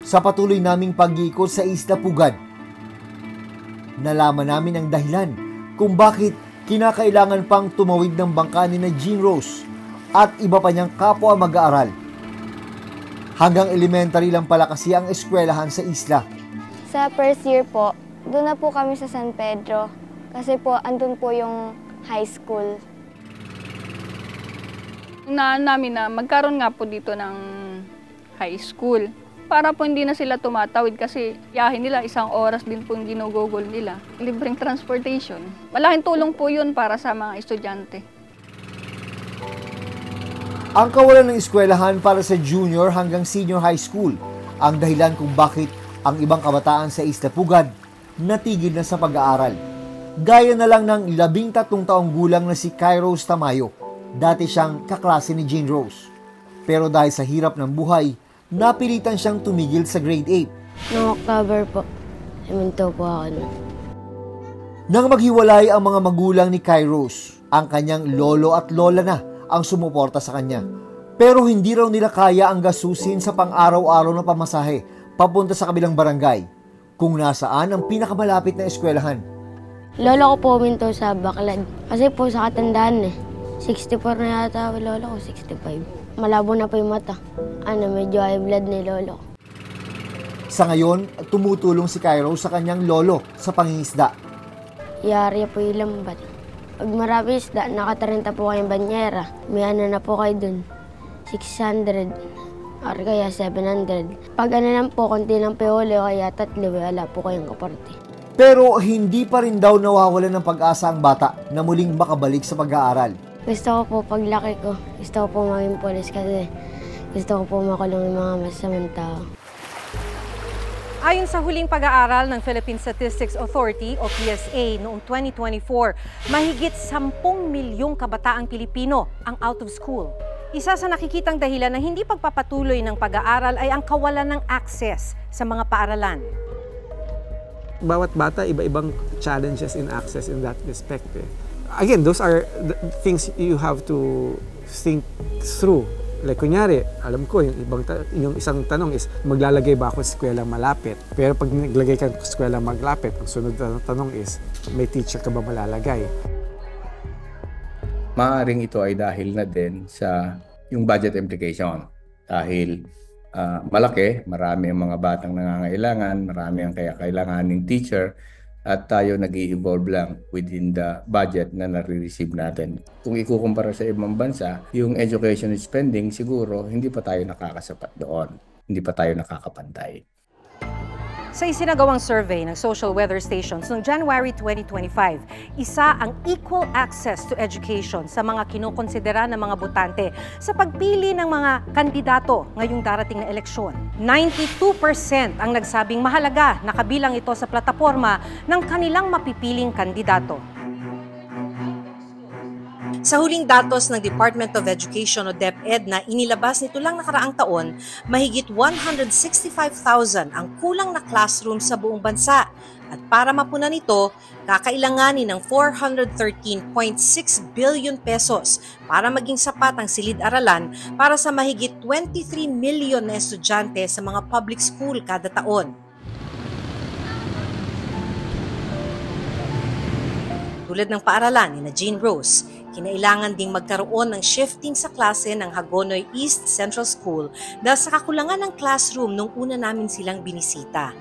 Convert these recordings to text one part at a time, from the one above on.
Sa patuloy naming pag-iikot sa Isla Pugad, nalaman namin ang dahilan kung bakit kinakailangan pang tumawid ng bangka ni Jean Rose at iba pa niyang kapwa mag-aaral. Hanggang elementary lang pala kasi ang eskwelahan sa isla. Sa first year po, doon na po kami sa San Pedro kasi po andun po yung high school. Namin na magkaroon nga po dito ng high school. Para po hindi na sila tumatawid kasi yahin nila 1 oras din po yung ginugugol nila. Libreng transportation. Malaking tulong po yun para sa mga estudyante. Ang kawalan ng eskwelahan para sa junior hanggang senior high school ang dahilan kung bakit ang ibang kabataan sa Isla Pugad natigil na sa pag-aaral. Gaya na lang ng 13 taong gulang na si Kairos Tamayo. Dati siyang kaklase ni Jean Rose. Pero dahil sa hirap ng buhay, napilitan siyang tumigil sa grade 8. Noong October po, huminto po ako nun. Nang maghiwalay ang mga magulang ni Kairos, ang kanyang lolo at lola na ang sumuporta sa kanya. Pero hindi raw nila kaya ang gasusin sa pang-araw-araw na pamasahe papunta sa kabilang barangay, kung nasaan ang pinakamalapit na eskwelahan. Lolo ko po huminto sa Baclan kasi po sa katandaan 64 na yata lolo ko, 65. Malabo na po yung mata. Medyo high blood ni lolo. Sa ngayon, tumutulong si Kairos sa kanyang lolo sa pangingisda. Yari po yung lambat. Pag marami isda, naka-30 po kayong banyera. May na po kayo dun. 600 or kaya 700. Pag lang po, konti lang po huli o kaya 3, wala po kayong kaparte. Pero hindi pa rin daw nawawalan ng pag-asa ang bata na muling makabalik sa pag-aaral. Gusto ko po paglaki ko, gusto ko po maging polis kasi gusto ko po makulong yung mga masamang tao. Ayon sa huling pag-aaral ng Philippine Statistics Authority o PSA noong 2024, mahigit 10 milyong kabataang Pilipino ang out of school. Isa sa nakikitang dahilan ng hindi pagpapatuloy ng pag-aaral ay ang kawalan ng access sa mga paaralan. Bawat bata, iba-ibang challenges in access in that respect. Again, those are the things you have to think through. Like kunyari, alam ko, yung isang tanong is, maglalagay ba ako sa eskwela malapit? Pero pag naglagay ka sa eskwela malapit, ang sunod na tanong is, may teacher ka ba malalagay? Maaaring ito ay dahil na din sa yung budget implication. Dahil malaki, marami ang mga batang nangangailangan, marami ang kailanganing teacher, at tayo nag-i-evolve lang within the budget na nare-receive natin. Kung ikukumpara sa ibang bansa, yung education spending siguro hindi pa tayo nakakasapat doon. Hindi pa tayo nakakapantay. Sa isinagawang survey ng Social Weather Stations noong January 2025, isa ang equal access to education sa mga kinukonsidera ng mga botante sa pagpili ng mga kandidato ngayong darating na eleksyon. 92% ang nagsabing mahalaga na kabilang ito sa plataporma ng kanilang mapipiling kandidato. Sa huling datos ng Department of Education o DepEd na inilabas nito lang nakaraang taon, mahigit 165,000 ang kulang na classroom sa buong bansa. At para mapunan ito, kakailanganin ng 413.6 billion pesos para maging sapat ang silid-aralan para sa mahigit 23 million na estudyante sa mga public school kada taon. Tulad ng paaralan ni Jean Rose, kinailangan ding magkaroon ng shifting sa klase ng Hagonoy East Central School dahil sa kakulangan ng classroom nung una namin silang binisita.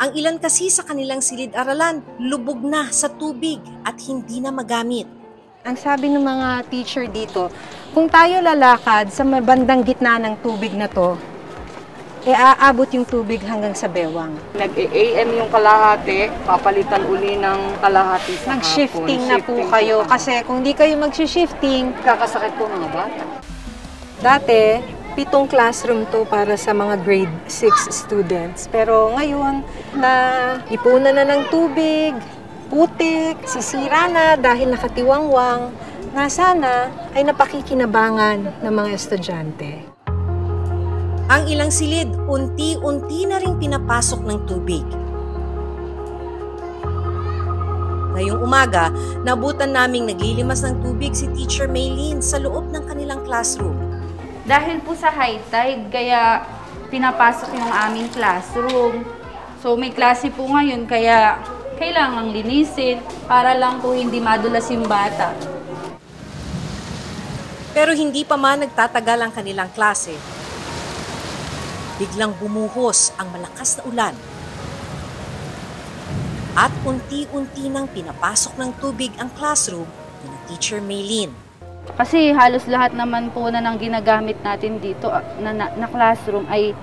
Ang ilan kasi sa kanilang silid-aralan, lubog na sa tubig at hindi na magamit. Ang sabi ng mga teacher dito, kung tayo lalakad sa bandang gitna ng tubig na to, aabot yung tubig hanggang sa bewang. Nag-AM yung kalahati, papalitan uli ng kalahati sa hapon. Nag-shifting na po kayo kasi kung di kayo mag-shifting, kakasakit po mga bata. Dati, 7 classroom to para sa mga grade 6 students. Pero ngayon, na ipunan na ng tubig, putik, sisira na dahil nakatiwangwang, na sana ay napakikinabangan ng mga estudyante. Ang ilang silid, unti-unti na ring pinapasok ng tubig. Ngayong umaga, nabutan naming naglilimas ng tubig si Teacher Maylene sa loob ng kanilang classroom. Dahil po sa high tide, kaya pinapasok yung aming classroom. So may klase po ngayon kaya kailangang linisin para lang po hindi madulas yung bata. Pero hindi pa man nagtatagal ang kanilang klase, biglang bumuhos ang malakas na ulan. At unti-unti nang pinapasok ng tubig ang classroom ni Teacher Maylene. Kasi halos lahat naman po na nang ginagamit natin dito na classroom ay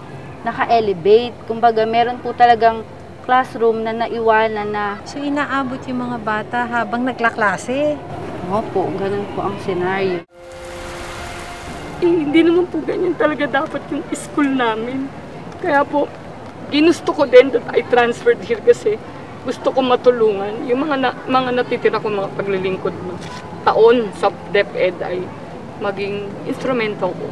naka-elevate. Kumbaga meron po talagang classroom na naiwanan na. So inaabot yung mga bata habang naglaklase? Opo, ganun po ang senaryo. Hindi naman po ganyan talaga dapat yung school namin. Kaya po, ginusto ko din that I transferred here kasi gusto ko matulungan. Yung mga natitira ko mga paglilingkod ng taon sa DepEd ay maging instrumento ko